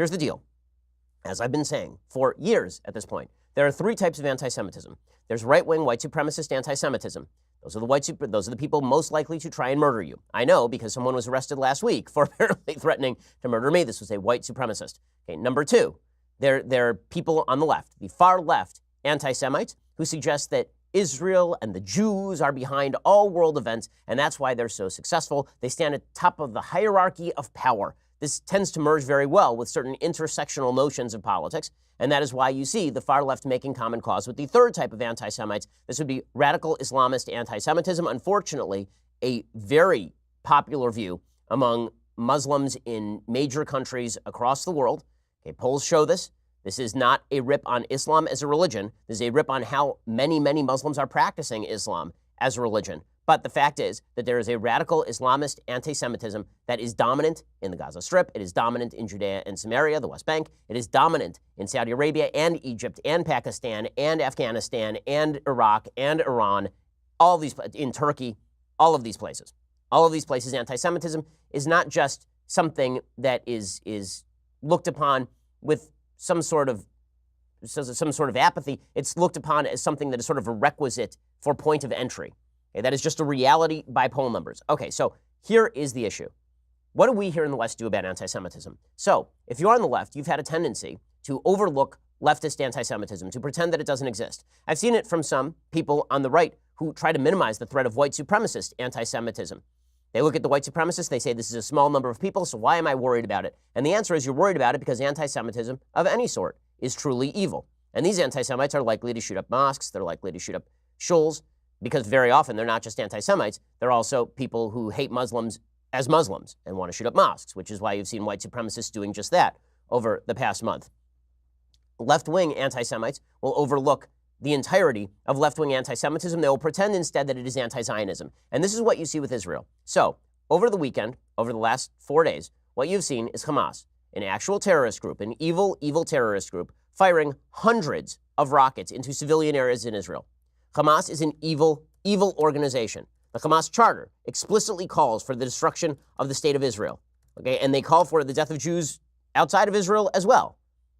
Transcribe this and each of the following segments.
Here's the deal. As I've been saying for years at this point, there are three types of anti-Semitism. There's right-wing, white supremacist anti-Semitism. Those are the people most likely to try and murder you. I know because someone was arrested last week for apparently threatening to murder me. This was a white supremacist. Okay, number two, there are people on the left, the far left anti-Semites, who suggest that Israel and the Jews are behind all world events, and that's why they're so successful. They stand at the top of the hierarchy of power. This tends to merge very well with certain intersectional notions of politics, and that is why you see the far left making common cause with the third type of anti-Semites. This would be radical Islamist anti-Semitism. Unfortunately, a very popular view among Muslims in major countries across the world. Okay, polls show this. This is not a rip on Islam as a religion. This is a rip on how many Muslims are practicing Islam as a religion. But the fact is that there is a radical Islamist anti-Semitism that is dominant in the Gaza Strip. It is dominant in Judea and Samaria, the West Bank. It is dominant in Saudi Arabia and Egypt and Pakistan and Afghanistan and Iraq and Iran, all of these, in Turkey, all of these places. All of these places, anti-Semitism is not just something that is looked upon with some sort of apathy. It's looked upon as something that is sort of a requisite for point of entry. Okay, that is just a reality by poll numbers. Okay, so here is the issue. What do we here in the West do about anti-Semitism? So if you're on the left, you've had a tendency to overlook leftist anti-Semitism, to pretend that it doesn't exist. I've seen it from some people on the right who try to minimize the threat of white supremacist anti-Semitism. They look at the white supremacists, they say this is a small number of people, so why am I worried about it? And the answer is you're worried about it because anti-Semitism of any sort is truly evil. And these anti-Semites are likely to shoot up mosques, they're likely to shoot up shuls, because very often they're not just anti-Semites, they're also people who hate Muslims as Muslims and want to shoot up mosques, which is why you've seen white supremacists doing just that over the past month. Left-wing anti-Semites will overlook the entirety of left-wing anti-Semitism. They will pretend instead that it is anti-Zionism. And this is what you see with Israel. So, over the weekend, over the last 4 days, what you've seen is Hamas, an actual terrorist group, an evil terrorist group, firing hundreds of rockets into civilian areas in Israel. Hamas is an evil organization. The Hamas charter explicitly calls for the destruction of the state of Israel. Okay, and they call for the death of Jews outside of Israel as well.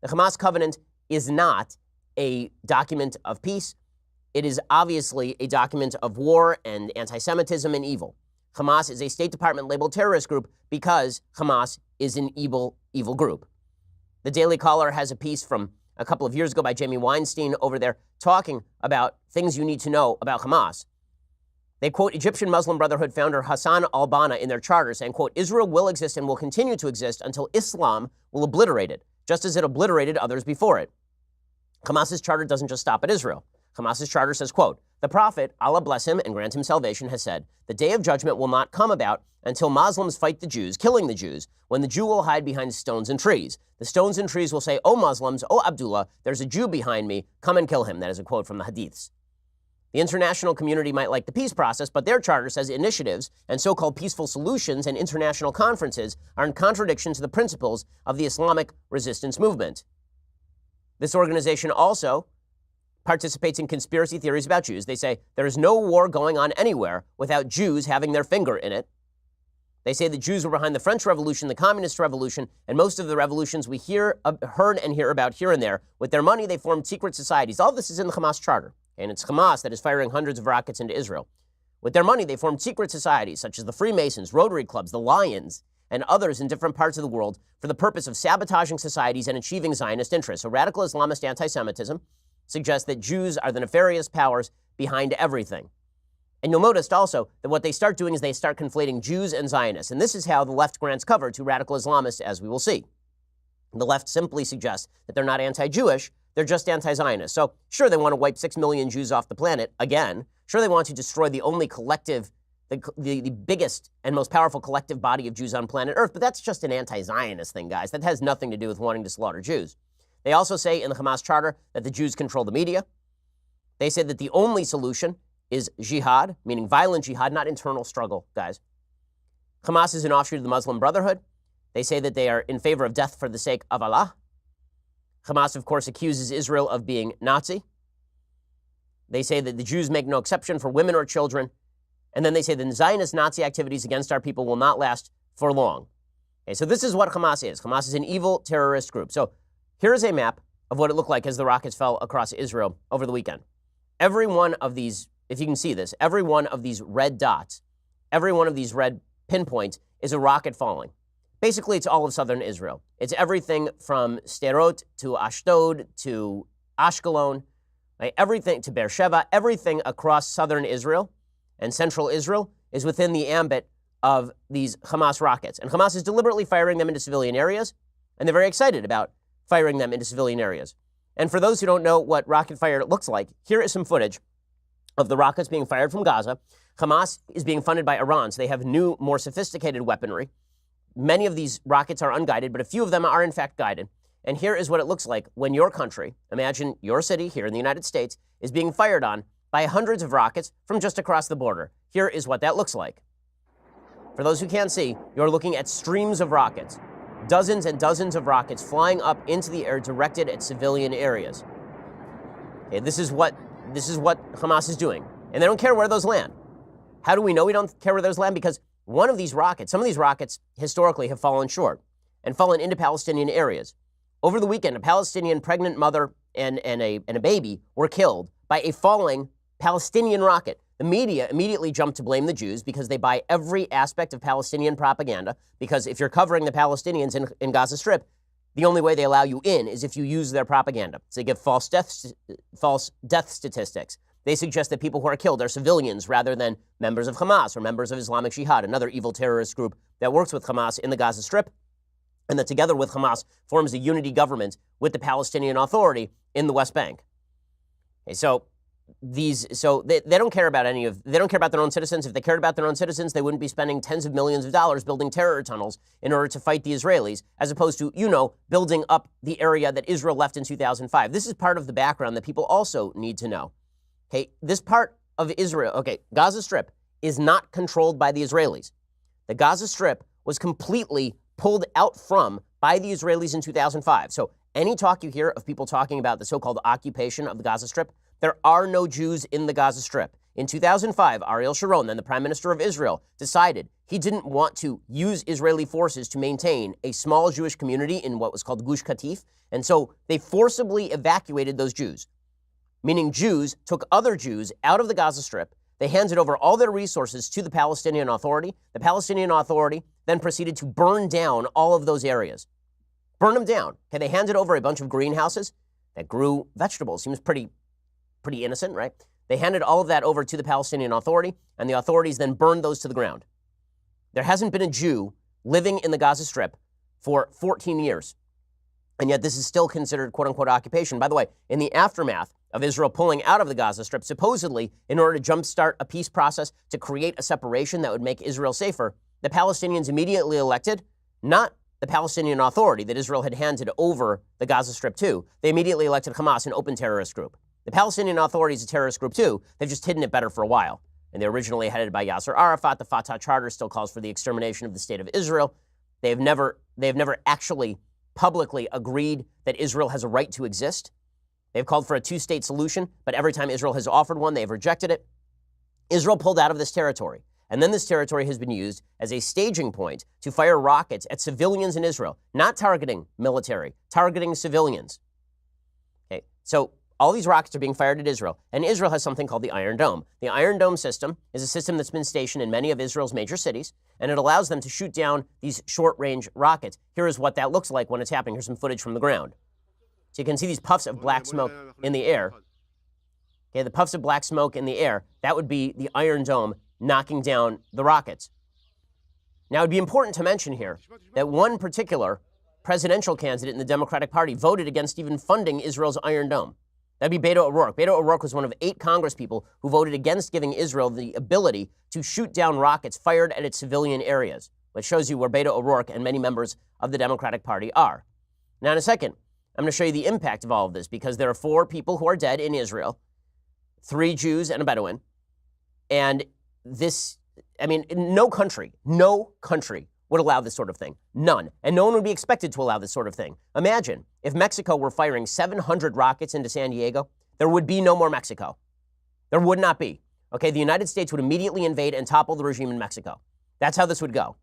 The Hamas covenant is not a document of peace. It is obviously a document of war and anti-Semitism and evil. Hamas is a State Department labeled terrorist group because Hamas is an evil group. The Daily Caller has a piece from a couple of years ago by Jamie Weinstein over there talking about things you need to know about Hamas. They quote Egyptian Muslim Brotherhood founder Hassan al-Banna in their charter saying, quote, Israel will exist and will continue to exist until Islam will obliterate it, just as it obliterated others before it. Hamas's charter doesn't just stop at Israel. Hamas's charter says, quote, the Prophet, Allah bless him and grant him salvation, has said, the day of judgment will not come about until Muslims fight the Jews, killing the Jews, when the Jew will hide behind stones and trees. The stones and trees will say, O Muslims, O Abdullah, there's a Jew behind me, come and kill him. That is a quote from the Hadiths. The international community might like the peace process, but their charter says initiatives and so-called peaceful solutions and international conferences are in contradiction to the principles of the Islamic resistance movement. This organization also participates in conspiracy theories about Jews. They say there is no war going on anywhere without Jews having their finger in it. They say the Jews were behind the French Revolution, the Communist Revolution, and most of the revolutions we heard and hear about here and there. With their money, they formed secret societies. All this is in the Hamas charter, and it's Hamas that is firing hundreds of rockets into Israel. With their money, they formed secret societies such as the Freemasons, Rotary Clubs, the Lions, and others in different parts of the world for the purpose of sabotaging societies and achieving Zionist interests. So radical Islamist anti-Semitism suggests that Jews are the nefarious powers behind everything. And you'll notice also that what they start doing is they start conflating Jews and Zionists. And this is how the left grants cover to radical Islamists, as we will see. The left simply suggests that they're not anti-Jewish, they're just anti-Zionist. So sure, they want to wipe 6 million Jews off the planet again. Sure, they want to destroy the only collective, the biggest and most powerful collective body of Jews on planet Earth. But that's just an anti-Zionist thing, guys. That has nothing to do with wanting to slaughter Jews. They also say in the Hamas charter that the Jews control the media. They say that the only solution is jihad, meaning violent jihad, not internal struggle, guys. Hamas is an offshoot of the Muslim Brotherhood. They say that they are in favor of death for the sake of Allah. Hamas, of course, accuses Israel of being Nazi. They say that the Jews make no exception for women or children. And then they say that the Zionist Nazi activities against our people will not last for long. Okay, so this is what Hamas is. Hamas is an evil terrorist group. So here is a map of what it looked like as the rockets fell across Israel over the weekend. Every one of these, if you can see this, every one of these red dots, every one of these red pinpoints is a rocket falling. Basically, it's all of southern Israel. It's everything from Sderot to Ashdod to Ashkelon, right? Everything to Beersheba, everything across southern Israel and central Israel is within the ambit of these Hamas rockets. And Hamas is deliberately firing them into civilian areas, and they're very excited about firing them into civilian areas. And for those who don't know what rocket fire looks like, here is some footage of the rockets being fired from Gaza. Hamas is being funded by Iran, so they have new, more sophisticated weaponry. Many of these rockets are unguided, but a few of them are in fact guided. And here is what it looks like when your country, imagine your city here in the United States, is being fired on by hundreds of rockets from just across the border. Here is what that looks like. For those who can't see, you're looking at streams of rockets, dozens and dozens of rockets flying up into the air directed at civilian areas. Okay, this is what Hamas is doing. And they don't care where those land. How do we know we don't care where those land? Because one of these rockets, some of these rockets historically have fallen short and fallen into Palestinian areas. Over the weekend, a Palestinian pregnant mother and a baby were killed by a falling Palestinian rocket. The media immediately jumped to blame the Jews because they buy every aspect of Palestinian propaganda, because if you're covering the Palestinians in Gaza Strip, the only way they allow you in is if you use their propaganda. So they give false death statistics. They suggest that people who are killed are civilians rather than members of Hamas or members of Islamic Jihad, another evil terrorist group that works with Hamas in the Gaza Strip, and that together with Hamas forms a unity government with the Palestinian Authority in the West Bank. Okay, so they don't care about they don't care about their own citizens. If they cared about their own citizens, they wouldn't be spending tens of millions of dollars building terror tunnels in order to fight the Israelis, as opposed to, building up the area that Israel left in 2005. This is part of the background that people also need to know. Okay, this part of Israel, Gaza Strip is not controlled by the Israelis. The Gaza Strip was completely pulled out from by the Israelis in 2005. So any talk you hear of people talking about the so-called occupation of the Gaza Strip, there are no Jews in the Gaza Strip. In 2005, Ariel Sharon, then the Prime Minister of Israel, decided he didn't want to use Israeli forces to maintain a small Jewish community in what was called Gush Katif, and so they forcibly evacuated those Jews, meaning Jews took other Jews out of the Gaza Strip. They handed over all their resources to the Palestinian Authority. The Palestinian Authority then proceeded to burn down all of those areas. Burn them down. Okay, they handed over a bunch of greenhouses that grew vegetables. Seems pretty innocent, right? They handed all of that over to the Palestinian Authority, and the authorities then burned those to the ground. There hasn't been a Jew living in the Gaza Strip for 14 years, and yet this is still considered quote-unquote occupation. By the way, in the aftermath of Israel pulling out of the Gaza Strip, supposedly in order to jumpstart a peace process to create a separation that would make Israel safer, the Palestinians immediately elected not the Palestinian Authority that Israel had handed over the Gaza Strip to. They immediately elected Hamas, an open terrorist group. The Palestinian Authority is a terrorist group too. They've just hidden it better for a while. And they're originally headed by Yasser Arafat. The Fatah Charter still calls for the extermination of the state of Israel. They have never actually publicly agreed that Israel has a right to exist. They've called for a two-state solution, but every time Israel has offered one, they've rejected it. Israel pulled out of this territory. And then this territory has been used as a staging point to fire rockets at civilians in Israel, not targeting military, targeting civilians. Okay, so all these rockets are being fired at Israel, and Israel has something called the Iron Dome. The Iron Dome system is a system that's been stationed in many of Israel's major cities, and it allows them to shoot down these short-range rockets. Here is what that looks like when it's happening. Here's some footage from the ground. So you can see these puffs of black smoke in the air. Okay, the puffs of black smoke in the air, that would be the Iron Dome knocking down the rockets. Now, it'd be important to mention here that one particular presidential candidate in the Democratic Party voted against even funding Israel's Iron Dome. That'd be Beto O'Rourke. Beto O'Rourke was one of 8 congresspeople who voted against giving Israel the ability to shoot down rockets fired at its civilian areas, which shows you where Beto O'Rourke and many members of the Democratic Party are. Now, in a second, I'm going to show you the impact of all of this, because there are 4 people who are dead in Israel, 3 Jews and a Bedouin, and no country would allow this sort of thing. None. And no one would be expected to allow this sort of thing. Imagine if Mexico were firing 700 rockets into San Diego, there would be no more Mexico. There would not be. Okay, the United States would immediately invade and topple the regime in Mexico. That's how this would go.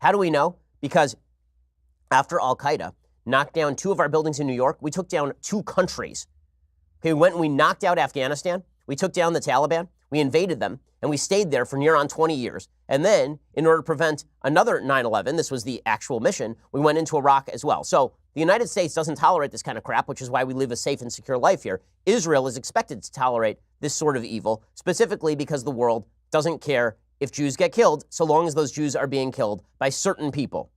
How do we know? Because after Al-Qaeda knocked down 2 of our buildings in New York, we took down 2 countries. Okay, we went and we knocked out Afghanistan. We took down the Taliban. We invaded them, and we stayed there for near on 20 years. And then, in order to prevent another 9/11, this was the actual mission, we went into Iraq as well. So the United States doesn't tolerate this kind of crap, which is why we live a safe and secure life here. Israel is expected to tolerate this sort of evil, specifically because the world doesn't care if Jews get killed, so long as those Jews are being killed by certain people.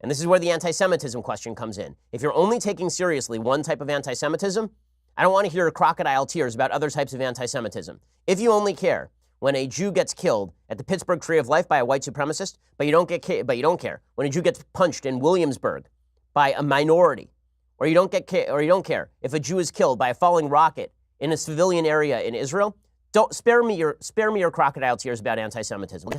And this is where the anti-Semitism question comes in. If you're only taking seriously one type of anti-Semitism, I don't want to hear crocodile tears about other types of anti-Semitism. If you only care when a Jew gets killed at the Pittsburgh Tree of Life by a white supremacist, but you don't care when a Jew gets punched in Williamsburg by a minority, or you don't care if a Jew is killed by a falling rocket in a civilian area in Israel, don't spare me your crocodile tears about anti-Semitism.